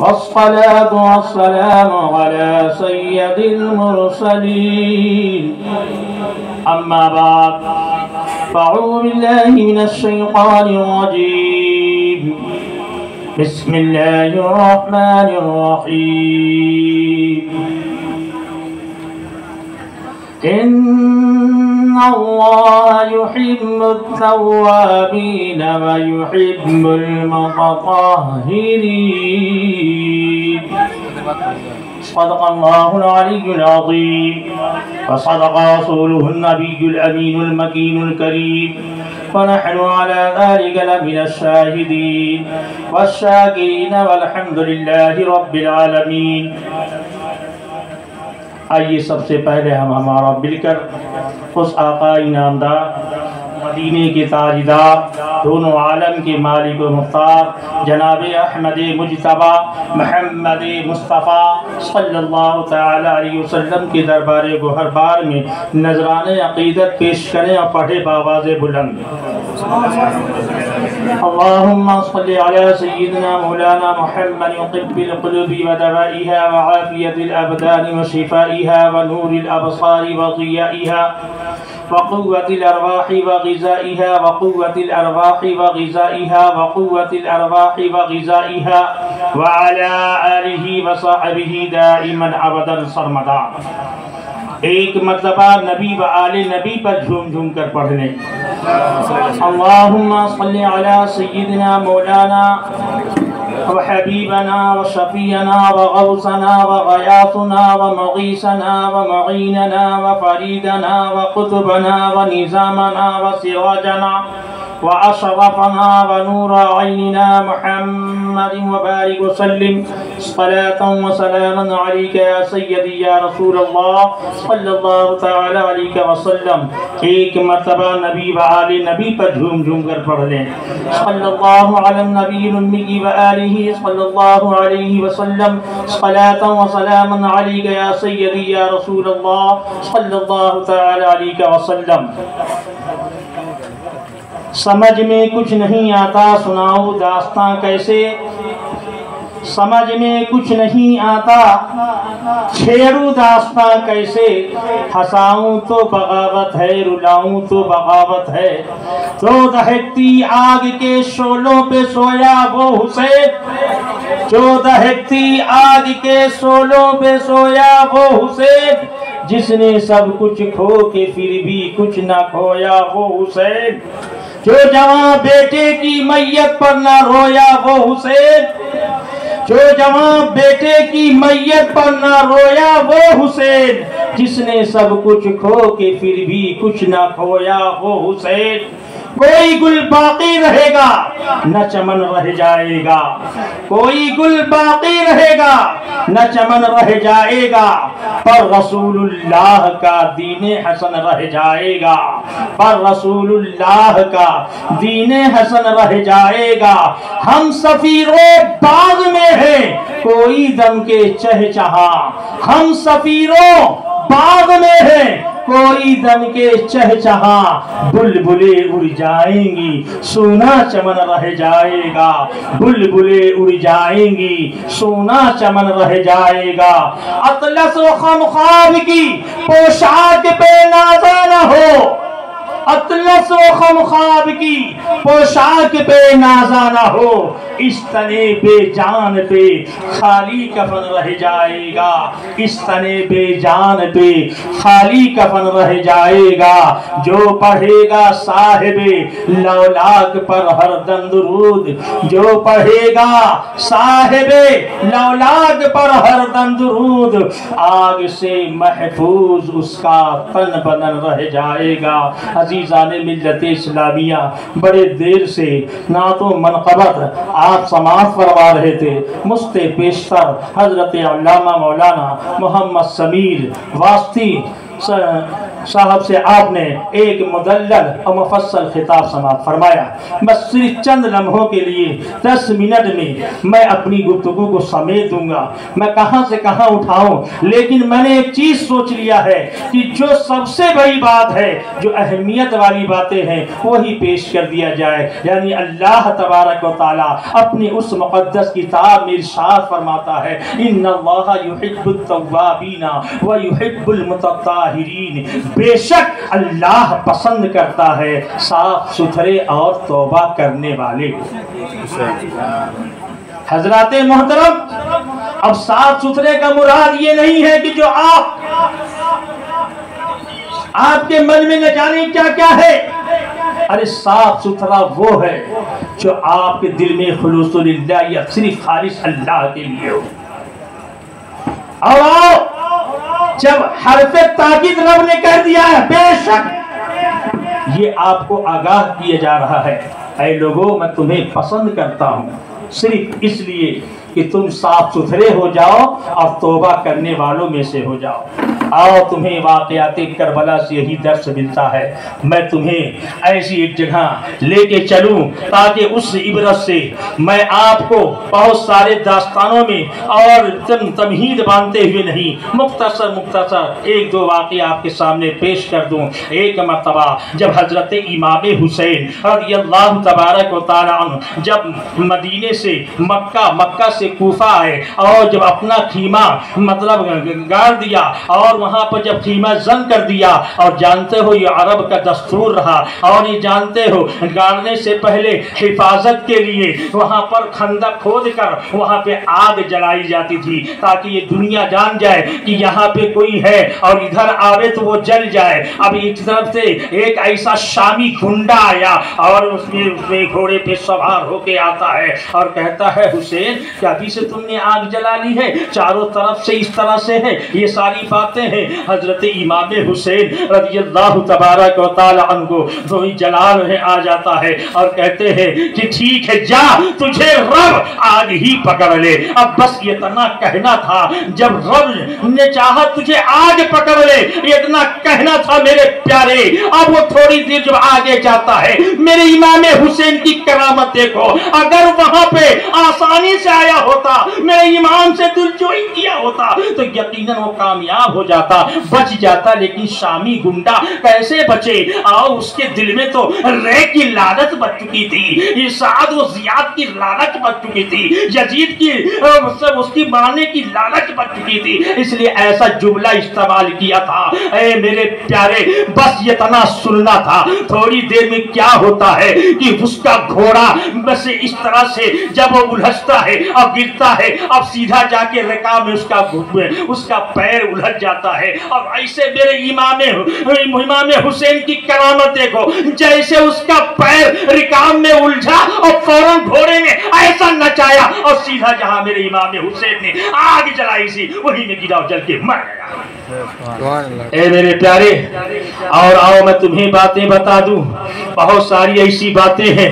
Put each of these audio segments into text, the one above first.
والصلاة والسلام على سيد المرسلين أما بعد فأعوذ بالله من الشيطان الرجيم بسم الله الرحمن الرحيم إن الله يحب التوابين ويحب المتطهرين صدق الله العلي العظيم وصدق رسوله النبي الأمين المكين الكريم ونحن على ذلك لمن الشاهدين والشاكرين والحمد لله رب العالمين. آئیے سب سے پہلے ہم ہمارا مل کر اس آقا انعامدار مدینے کے تاجدار دونوں عالم کے مالک و مختار جناب احمد مجتبی محمد مصطفیٰ صلی اللہ تعالی علیہ وسلم کے دربار گوہر بار میں نذران عقیدت پیش کریں اور پڑھے بآواز بلند. اللهم صل على سيدنا مولانا محمد طب القلوب ودوائها وعافية الأبدان وشفائها ونور الأبصار وضيائها وقوة الأرواح وغذائها وقوة الأرواح وغذائها وقوة الأرواح وغذائها وعلى آله وصحبه دائما أبدا سرمدا. ایک مرتبہ نبی و آل نبی پر جھوم جھوم کر پڑھنے. اللہم صلی علی سیدنا مولانا وحبیبنا وشفینا وغوثنا وغیاثنا ومغیثنا ومعیننا وفریدنا وقطبنا ونظامنا وسراجنا وأشرفنا ونور عيننا محمد وبارك وسلم صلاة وسلاما عليك يا سيدي يا رسول الله صلى الله تعالى عليك وسلم. ایک مرتبہ نبی و آل نبی پر جھوم جھوم کر پڑھ لیں. صلی اللہ علی النبی الأمی وآلہ صلی اللہ علیہ وسلم صلاة وسلاما عليك يا سيدي يا رسول الله صلی اللہ تعالى عليك وسلم. سمجھ میں کچھ نہیں آتا سناؤ داستاں کیسے. سمجھ میں کچھ نہیں آتا چھیڑوں داستاں کیسے. ہنساؤں تو بغاوت ہے رلاؤں تو بغاوت ہے. تو دہکتی آگ کے شعلوں پہ سویا وہ حسین. جو دہکتی آگ کے شعلوں پہ سویا وہ حسین. جس نے سب کچھ کھو کے پھر بھی کچھ نہ کھویا وہ حسین. جو جوان بیٹے کی میت پر نہ رویا وہ حسین. جو جوان بیٹے کی میت پر نہ رویا وہ حسین. جس نے سب کچھ کھو کے پھر بھی کچھ نہ کھویا وہ حسین. کوئی گل باقی رہے گا نہ چمن رہ جائے گا. کوئی گل باقی رہے گا نہ چمن رہ جائے گا. پر رسول اللہ کا دین حسن رہ جائے گا. پر رسول اللہ کا دین حسن رہ جائے گا. ہم سفیروں باغ میں ہیں کوئی دم کے چہچہا. ہم سفیروں باغ میں ہیں کوئی دم کے چہچہا. بلبلیں اڑ جائیں گی سونا چمن رہ جائے گا. بلبلیں اڑ جائیں گی سونا چمن رہ جائے گا. اطلس و خمخاب کی پوشاک پہ نازا نہ ہو. اطلس و خمخاب کی پوشاک پہ نازا نہ ہو. اس تنے بے جان پہ خالی کفن رہ جائے گا. اس تنے بے جان پہ خالی کفن رہ جائے گا. جو پڑھے گا صاحب لولاک پر ہر دم درود. جو پڑھے گا صاحب لولاک پر ہر دم درود. آگ سے محفوظ اس کا تن بدن رہ جائے گا. عزیزان ملت اسلامیہ بڑے دیر سے نعت و منقبت آپ سماعت فرما رہے تھے. مست پیشتر حضرت علامہ مولانا محمد سمیر واسطی साहब से आपने एक मुदल्लल और मुफस्सल खिताब समाप्त फरमाया। बस सिर्फ चंद लम्हों के लिए 10 मिनट में मैं अपनी गुफ्तगू को समेट दूंगा, मैं कहां से कहां उठाऊं। लेकिन मैंने एक चीज सोच लिया है कि जो सबसे बड़ी बात है, जो अहमियत वाली बातें हैं, वही पेश कर दिया जाए। यानी अल्लाह तबारक व तआला अपनी उस मुक़द्दस किताब में इरशाद फरमाता है, इन्नल्लाह युहिब्बुत तव्वाबीना व युहिब्बुल मुतत्ताहिरीन, बेशक अल्लाह पसंद करता है साफ सुथरे और तौबा करने वाले। हजरात मोहतरम, अब साफ सुथरे का मुराद ये नहीं है कि जो आपके मन में न जाने क्या क्या है। अरे साफ सुथरा वो है जो आपके दिल में खुलूसुलिल्लाह या सिर्फ खालिस अल्लाह के लिए हो। और जब हरफे ताकीद रब ने कर दिया है, बेशक ये आपको आगाह किया जा रहा है, ऐ लोगों मैं तुम्हें पसंद करता हूं सिर्फ इसलिए कि तुम साफ सुथरे हो जाओ और तौबा करने वालों में से हो जाओ। आओ तुम्हें वाक़यात करबला से यही दर्स मिलता है। मैं तुम्हें ऐसी एक जगह लेके चलूं ताकि उस इबरत से मैं आपको बहुत सारे दास्तानों में और तमहीद बांधते हुए नहीं, मुख्तसर एक दो वाक़या आपके सामने पेश कर दूं। एक मरतबा जब हजरत इमाम हुसैन रज़ियल्लाहु तबारक व तआला अन्हु जब मदीने से मक्का से कूफा आए और जब अपना खीमा मतलब गाड़ दिया और वहां पर जब खीमा जंग कर दिया, और जानते हो ये अरब का दस्तूर रहा, और ये जानते हो गाड़ने से पहले हिफाजत के लिए वहां पर खंदक खोद कर वहां पे आग जलाई जाती थी ताकि ये दुनिया जान जाए कि यहाँ पे कोई है और इधर आवे तो वो जल जाए। अब एक तरफ से एक ऐसा शामी गुंडा आया और उसमें घोड़े पे सवार होके आता है और कहता है, हुसैन क्या अभी से तुमने आग जला ली है? चारों तरफ से इस तरह से है, ये सारी बातें हैं। हजरत इमाम हुसैन रज़ियल्लाहु तबारक व तआला अन्हु रोई जलाल में आ जाता है और कहते हैं कि ठीक है, जा तुझे रब आग ही पकड़ ले। अब बस इतना कहना था, जब रब ने चाहा तुझे आग पकड़ ले, इतना कहना था मेरे प्यारे। अब वो थोड़ी देर जब आगे जाता है, मेरे इमाम हुसैन की करामत देखो, अगर वहां पे आसानी से आया होता, मेरे इमाम से दिलजोई किया होता तो यकीनन वो कामयाब हो जाता, बच जाता। लेकिन शामी गुंडा कैसे बचे? आओ उसके दिल में तो रे की लालच बच चुकी थी, साद व जियाद की लालच बच चुकी थी, यजीद की सब उसकी मारने की लालच बच चुकी थी, इसलिए ऐसा जुमला इस्तेमाल किया था। ए मेरे प्यारे, बस ये तना सुनना था। थोड़ी देर में क्या होता है कि उसका घोड़ा बस इस तरह से जब वो उलझता है और गिरता है, अब सीधा जाके रिकाब में उसका पैर उलझ जाता है। और ऐसे मेरे इमाम हुसैन की करामत देखो, जैसे उसका पैर रिकाब में उलझा और फौरन घोड़े ने ऐसा नचाया और सीधा जहां मेरे इमाम हुसैन ने आग जलाई सी, वही में गिरा जल के मर गया। ए मेरे प्यारे, और आओ मैं तुम्हें बातें बता दूं, बहुत सारी ऐसी बातें हैं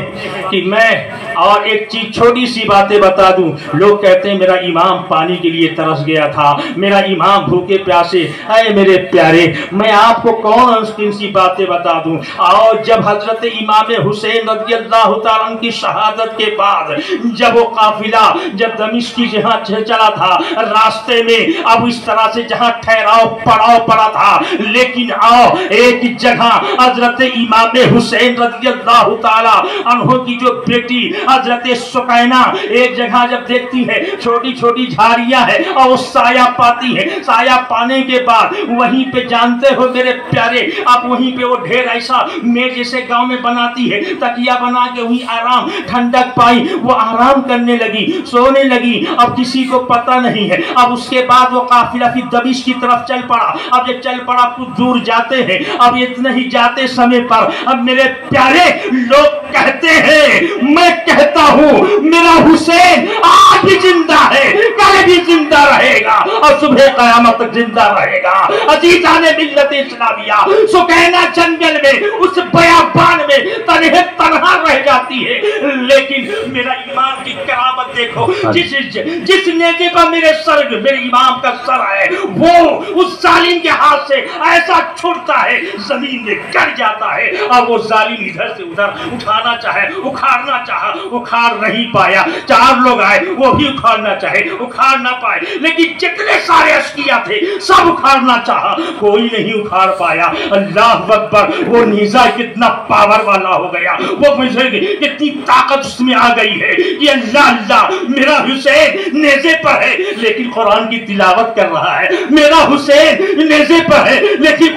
कि मैं और एक चीज छोटी सी बातें बता दूं। लोग कहते हैं मेरा इमाम पानी के लिए तरस गया था, मेरा इमाम भूखे प्यासे। ऐ मेरे प्यारे, मैं आपको कौन सी बातें बता दूं। और जब हजरत इमाम हुसैन रज़ियल्लाहु तआला अन्हु की शहादत के बाद जब वो काफिला जब दमिश्क की जहां चला था, रास्ते में अब इस तरह से जहां ठहराव पड़ाव पड़ा था, लेकिन आओ एक जगह हजरत इमाम हुसैन रज़ियल्लाहु तआला अन्हु की जो बेटी हजरत सुकैना एक जगह जब देखती है, छोटी छोटी झाड़ियां है और वो साया पाती है, साया पाने के बाद वहीं पे जानते हो मेरे प्यारे, अब वहीं पे वो ढेर ऐसा मेज जैसे गांव में बनाती है, तकिया बना के वहीं आराम ठंडक पाई, वो आराम करने लगी, सोने लगी। अब किसी को पता नहीं है। अब उसके बाद वो काफिला फिर दमिश्क की तरफ चल पड़ा। अब जब चल पड़ा कुछ दूर जाते हैं, अब इतने ही जाते समय पर अब मेरे प्यारे लोग कहते हैं, मैं कहता हूं मेरा हुसैन आज भी जिंदा है, कल भी जिंदा रहेगा اور صبح قیامت تک زندہ رہے گا۔ عزیزان ملت اسلامیہ، سکینہ جنگل میں اس بیابان میں تنہا رہ جاتی ہے، لیکن میرا امام کی کرامت دیکھو، جس نیزے پر میرے امام کا سر ہے وہ اس ظالم کے ہاتھ سے ایسا چھوڑتا ہے زمین میں گر جاتا ہے، اور وہ ظالم ادھر سے ادھر اٹھانا چاہے، اکھاڑنا چاہا، اکھاڑ نہیں پایا۔ 4 لوگ آئے، وہ بھی اکھاڑنا چاہے، اکھاڑ نہ پائے، لیکن جتنے سارے اشقیاء تھے سب اکھاڑنا چاہا، کوئی نہیں اکھاڑ پایا۔ اللہ اکبر، وہ نیزہ کتنا پاور والا ہو گیا، وہ مجھے کتنی طاقت اس میں آ گئی ہے کہ اللہ اللہ میرا حسین نیزے پر ہے لیکن قرآن کی تلاوت کر رہا ہے، میرا حسین نیزے پر ہے لیکن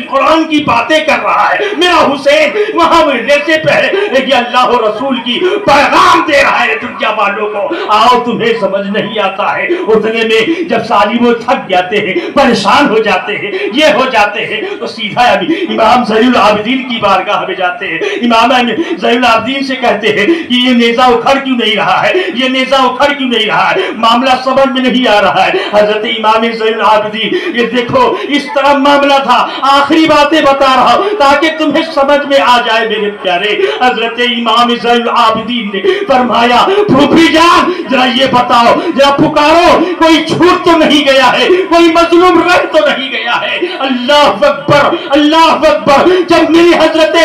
قرآن کی باتیں کر رہا ہے، میرا حسین وہاں نیزے پہ ہے کہ اللہ و رسول کی پیغام دے رہا ہے دنیا والوں کو۔ آؤ تمہیں سمجھ نہیں آتا ہے، اتنے میں جب ظالموں تھک جاتے ہیں، پریشان ہو جاتے ہیں، یہ ہو جاتے ہیں، تو سیدھا امام زین العابدین کی بارگاہ میں جاتے ہیں، امام زین العابدین سے کہتے ہیں کہ یہ نیزہ اکھڑ کیوں نہیں رہا ہے، یہ نیزہ اکھڑ کیوں نہیں رہا ہے، معاملہ سمجھ میں نہیں آ رہا ہے۔ حضرت امام زین العابدین، یہ دیکھو اس طرح معاملہ تھا، آخری باتیں بتا رہا ہوں تاکہ تمہیں سمجھ میں آ جائے میرے پیارے۔ حضرت امام زین العابدین نے فرمایا پھوپھی جان ذرا یہ بتاؤ، ذرا پکارو، کوئی چھوٹ تو نہیں گیا ہے، کوئی مظلوم رہ تو نہیں گیا ہے؟ اللہ اکبر، اللہ اکبر۔ جب میری حضرت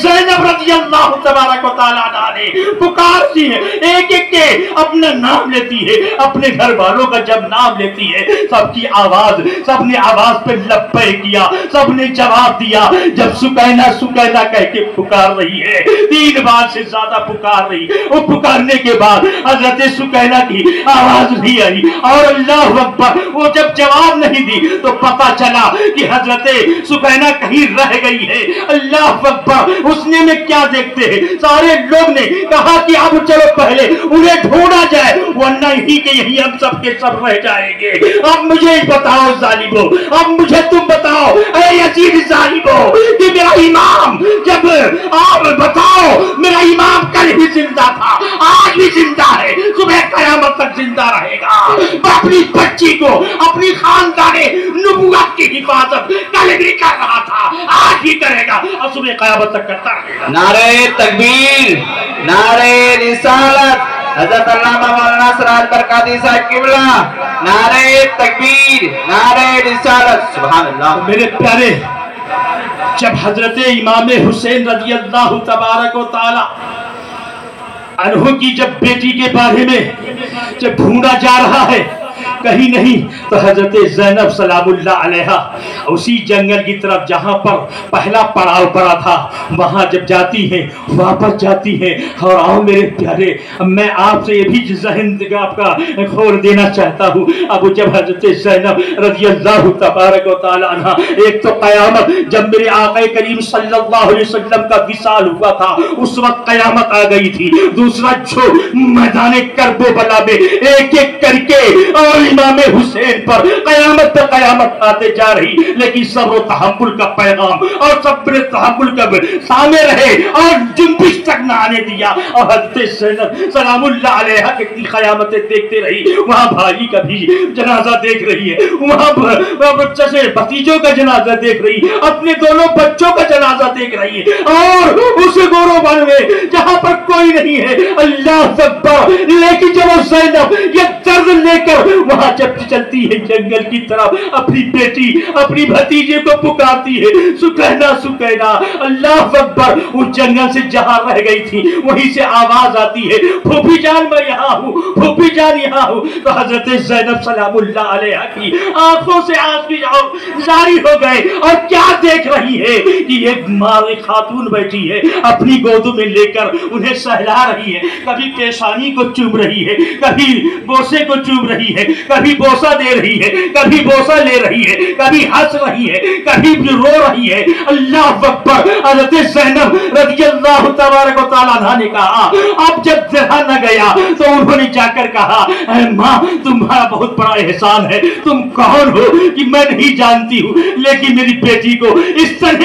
زینب رضی اللہ تبارک و تعالیٰ عنہ نے پکارتی ہے، ایک ایک کے اپنا نام لیتی ہے، اپنے گھر والوں کا جب نام لیتی ہے، سب کی آواز، سب نے آواز پہ لبے کیا، سب نے جواب دیا۔ جب سکینہ سکینہ کہہ کے پکار رہی ہے، 3 بار سے زیادہ پکار رہی، وہ پکارنے کے بعد حضرت سکینہ کی آواز نہیں آئی، اور اللہ اکبر، وہ جب جواب نہیں دی تو پتا چلا کہ حضرت سکینہ کہیں رہ گئی ہے۔ اللہ اکبر، اس نے میں کیا دیکھتے ہیں، سارے لوگ نے کہا کہ اب چلو پہلے انہیں ڈھونڈا جائے ورنہ ہی کہ یہی ہم سب کے سب رہ جائیں گے۔ اب مجھے بتاؤ ظالمو، اب مجھے تم بتاؤ اے یزید ظالمو کہ میرا امام، جب آپ بتاؤ میرا امام کل بھی زندہ تھا، آج بھی زندہ ہے، صبح قیامت تک زندہ رہے گا۔ اپنی بچی کو، اپنی خاندان نبوت کی حفاظت کل بھی کر رہا تھا، آج بھی کرے گا، اور صبح قیامت تک کرتا رہے گا۔ نعرہ تکبیر، نعرہ رسالت، حضرت علامہ مولانا سراج برکاتی صاحب قبلہ، نعرہ تکبیر، نعرہ رسالت، سبحان اللہ۔ میرے پیارے، جب حضرت امام حسین رضی اللہ تبارک و تعالی عنہ کی جب بیٹی کے بارے میں جب ڈھونڈا جا رہا ہے کہیں نہیں، تو حضرت زینب سلام اللہ علیہا اسی جنگل کی طرف جہاں پر پہلا پڑاؤ پڑا تھا وہاں جب جاتی ہیں، واپس جاتی ہیں۔ اور آؤ میرے پیارے، میں آپ سے یہ بھی ذہن آپ کا کھول دینا چاہتا ہوں۔ اب جب حضرت زینب رضی اللہ تبارک و تعالی عنہ، ایک تو قیامت جب میرے آقا کریم صلی اللہ علیہ وسلم کا وصال ہوا تھا اس وقت قیامت آ گئی تھی، دوسرا جو میدان کرب و بلا میں ایک ایک کر کے اور امام حسین پر قیامت پر قیامت آتے جا رہی، لیکن صبر و تحمل کا پیغام اور صبر تحمل کا سامنے رہے اور جنبش تک نہ آنے دیا۔ اور حضرت زینب سلام اللہ علیہا کتنی قیامتیں دیکھتے رہی، وہاں بھائی کا بھی جنازہ دیکھ رہی ہے، وہاں بھتیجوں کا جنازہ دیکھ رہی، اپنے دونوں بچوں کا جنازہ دیکھ رہی ہے، اور اس گورو میں جہاں پر کوئی نہیں ہے، اللہ اکبر۔ لیکن جب وہ زینب یہ درد لے کر وہاں جب چلتی ہے جنگل کی طرف، اپنی بیٹی اپنی بھتیجے کو پکارتی ہے، سکینہ سکینہ، اللہ اکبر۔ اس جنگل سے جہاں رہ گئی تھی وہیں سے آواز آتی ہے، پھوپھی جان میں یہاں ہوں، پھوپھی جان یہاں ہوں۔ تو حضرت زینب سلام اللہ علیہا کی آنکھوں سے آنسو جاری ہو گئے، اور کیا دیکھ رہی ہے کہ یہ ماں خاتون بیٹھی ہے، اپنی گود میں لے کر انہیں سہلا رہی ہے، کبھی پیشانی کو چوم رہی ہے، کبھی بوسے کو چوم رہی ہے، کبھی بوسہ دے رہی ہے، کبھی بوسہ لے رہی ہے، کبھی ہنس رہی ہے، کبھی رو رہی ہے۔ اللہ اکبر۔ حضرت زینب رضی اللہ تبارک و تعالیٰ عنہ نے کہا، اب جب رہا نہ گیا تو انہوں نے جا کر کہا، اے ماں تمہارا بہت بڑا احسان ہے، تم کون ہو کہ میں نہیں جانتی ہوں، لیکن میری بیٹی کو اس طرح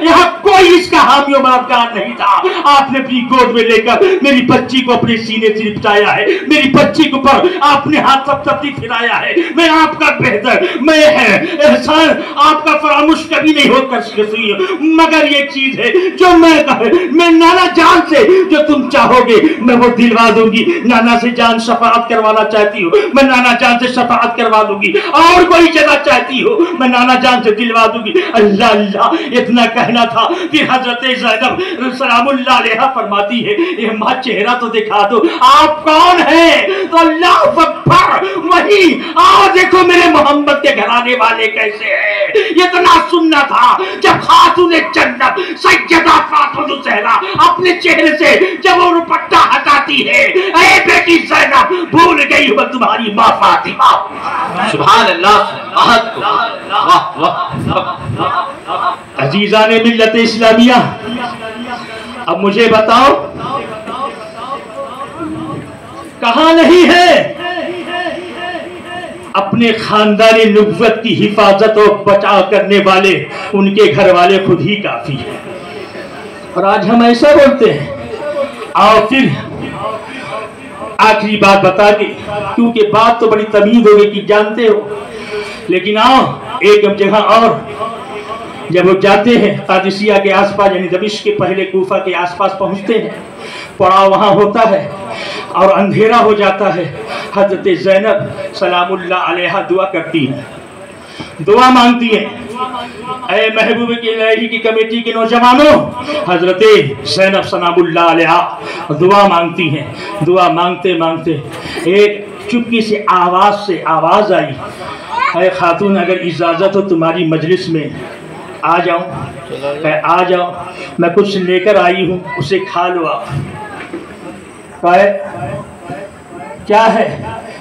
یہاں کوئی اس کا حامی و مددگار نہیں تھا، آپ نے اپنی گود میں لے کر میری بچی کو اپنے سینے سے لپٹایا ہے، میری بچی کو پر आपने हाथ तब तक फिराया है, मैं आपका बेहतर, मैं है एहसान आपका फरामोश कभी नहीं हो कर सकती, मगर ये चीज है जो मैं नाना जान से जो तुम चाहोगे मैं वो दिलवा दूंगी। नाना से जान शफाअत करवाना चाहती हो, मैं नाना जान से शफाअत करवा दूंगी, और कोई जगह चाहती हो मैं नाना जान से दिलवा दूंगी। अल्लाह अल्लाह इतना कहना था, फिर हजरत ज़ैनब सलामुल्लाह अलैहा फरमाती है, ये माँ चेहरा तो दिखा दो, आप कौन है? तो अल्लाह अकबर, वही आओ देखो मेरे मोहम्मद के घराने वाले कैसे हैं। इतना सुनना था जब खातूने जन्नत सैयदा फातिमा ज़हरा अपने चेहरे से जब वो दुपट्टा हटाती है, ऐ बेटी ज़ैनब भूल गई मैं तुम्हारी माँ फातिमा। सुभान अल्लाह, अजीज़ान मिल्लत इस्लामिया, अब मुझे बताओ कहां नहीं है अपने खानदानी नुबुव्वत की हिफाजत और बचाव करने वाले, उनके घर वाले खुद ही काफी है। और आज हम ऐसा बोलते हैं। आओ फिर आखिरी बात बता के, क्योंकि बात तो बड़ी तमीज होगी कि जानते हो, लेकिन आओ एक जगह और जब वो जाते हैं कादिसिया के आसपास, यानी दमिश्क के पहले कूफा के आसपास पहुंचते हैं, पड़ाव वहां होता है और अंधेरा हो जाता है। हजरत ज़ैनब सलामुल्लाह अलैहा दुआ करती हैं, दुआ मांगती हैं, ऐ महबूब की इलाही की कमेटी के नौजवानों, हजरत ज़ैनब सलामुल्लाह अलैहा दुआ मांगती हैं। दुआ मांगते मांगते एक चुपकी से आवाज आई, ऐ खातून अगर इजाजत हो तुम्हारी मजलिस में आ जाऊं? आ जाओ, मैं कुछ लेकर आई हूं, उसे खा लो आप। कहे क्या है?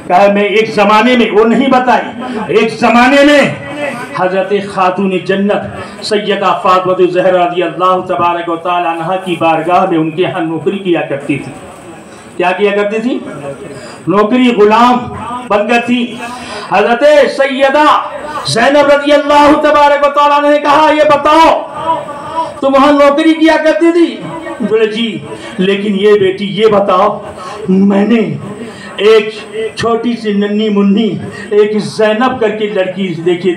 कहे मैं एक जमाने में, वो नहीं बताई, एक जमाने में हजरत खातून जन्नत सैयदा फातिमा ज़हरा रज़ियल्लाहु तबारक व तआला अन्हा की बारगाह में उनके यहाँ नौकरी किया करती थी। क्या किया करती थी? नौकरी, गुलाम बनकर थी। हजरत सैयदा ज़ैनब रज़ियल्लाहु तबारक व तआला ने कहा, ये बताओ तुम वहां नौकरी किया करती थी? बोले जी, लेकिन ये बेटी ये बताओ, मैंने एक छोटी सी नन्ही मुन्नी एक ज़ैनब करके लड़की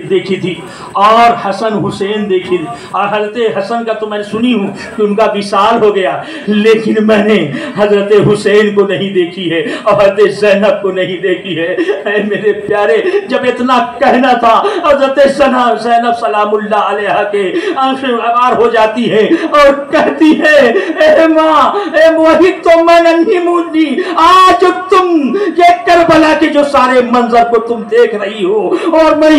देखी थी और हसन हुसैन देखी थी, और हज़रत हसन का तो मैं सुनी हूँ कि उनका विसाल हो गया, लेकिन मैंने हज़रत हुसैन को नहीं देखी है और हज़रत ज़ैनब को नहीं देखी है। ऐ मेरे प्यारे, जब इतना कहना था हज़रत ज़ैनब सलामुल्लाह अलैहा के आंखें अबार हो जाती है और कहती है, ए माँ, वही तो मैं नन्ही मुन्नी, आज तुम ये करबला के जो सारे मंजर को तुम देख रही हो, और मैं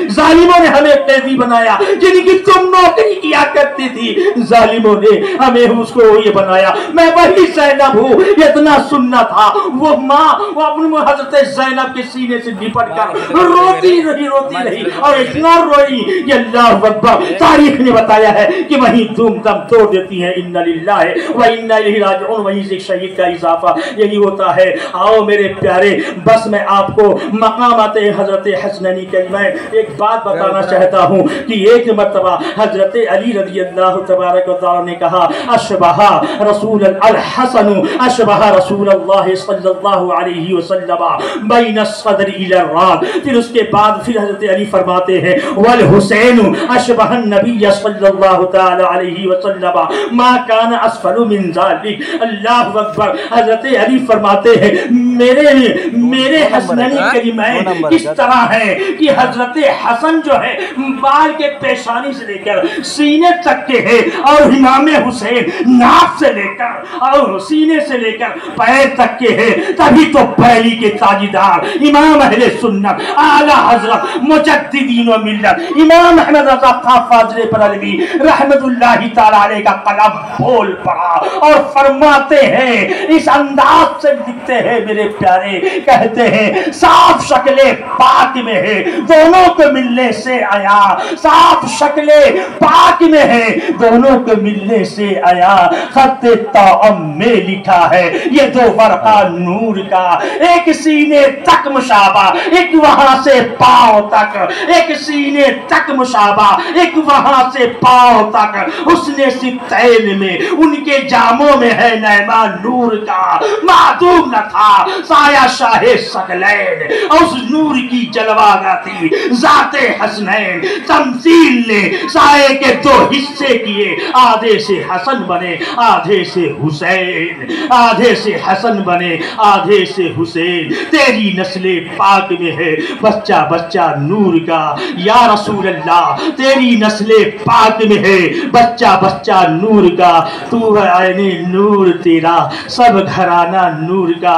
जालिमों ने हमें कैदी बनाया, जिनकी तुम नौकरी किया करती थी, जालिमों ने हमें उसको ये बनाया, मैं वही ज़ैनब हूँ। इतना सुनना था। वो माँ वो अपनी हज़रत ज़ैनब के सीने से लिपट कर रोती रही और इतना रोई कि अल्लाह अकबर, तारीख ने बताया है कि वहीं तुम दम तोड़ देती हैं। इन्ना लिल्लाहि व इन्ना इलैहि राजिऊन, वहीं से शहीद का इजाफा यही होता है। आओ मेरे प्यारे, बस मैं आपको मकामात हजरत हसनैनी के मैं एक बात बताना चाहता हूँ कि एक मर्तबा हजरत अली रज़ियल्लाहु तबारक व तआला ने कहा, अशबहा रसूल अल हसन अशबहा रसूलुल्लाह सल्लल्लाहु अलैहि वसल्लम बैन सदर इला रात। फिर उसके बाद फिर हजरत अली फरमाते हैं, वल हुसैन अशबहा नबी सल्लल्लाहु तआला अलैहि वसल्लम मा कान असफलु मिन ज़ालिक। अल्लाहु अकबर। हजरत अली फरमाते हैं, मेरे हसनैनी करीमैन किस तरह है कि हजरत हसन जो है बाल के पेशानी से लेकर सीने तक के है, और इमाम हुसैन नाक से लेकर और सीने से लेकर पैर तक के है। तभी तो पहली के ताजीदार इमाम अहले सुन्नत आला हजरत मुजद्दिदीन व मिल्लत इमाम अहमद रज़ा खां फाज़िल बरेलवी रहमतुल्लाहि तआला अलैह का कलम बोल पड़ा और फरमाते हैं, इस अंदाज से लिखते हैं मेरे प्यारे, कहते हैं साफ शक्ले पाक में है, दोनों को मिलने से आया, साफ शक्ले पाक में है, दोनों को मिलने से आया। खत्ते ताअम में लिखा है ये दो वर्का नूर का, एक सीने तक मुशाबा, एक वहां से पांव तक, एक सीने तक मुशाबा, एक वहां से पांव तक। उसने सित्तैन में उनके जामों में है नैमा नूर का, मादूम न था سایہ شاہ ثقلین، اس نور کی جلوہ گاتی ذات حسنین، تمثیل نے سائے کے دو حصے کیے، آدھے سے حسن بنے آدھے سے حسین، آدھے سے حسن بنے آدھے سے حسین، تیری نسل پاک میں ہے بچہ بچہ نور کا، یا رسول اللہ تیری نسل پاک میں ہے بچہ بچہ نور کا، تو ہے عین نور تیرا سب گھرانہ نور کا۔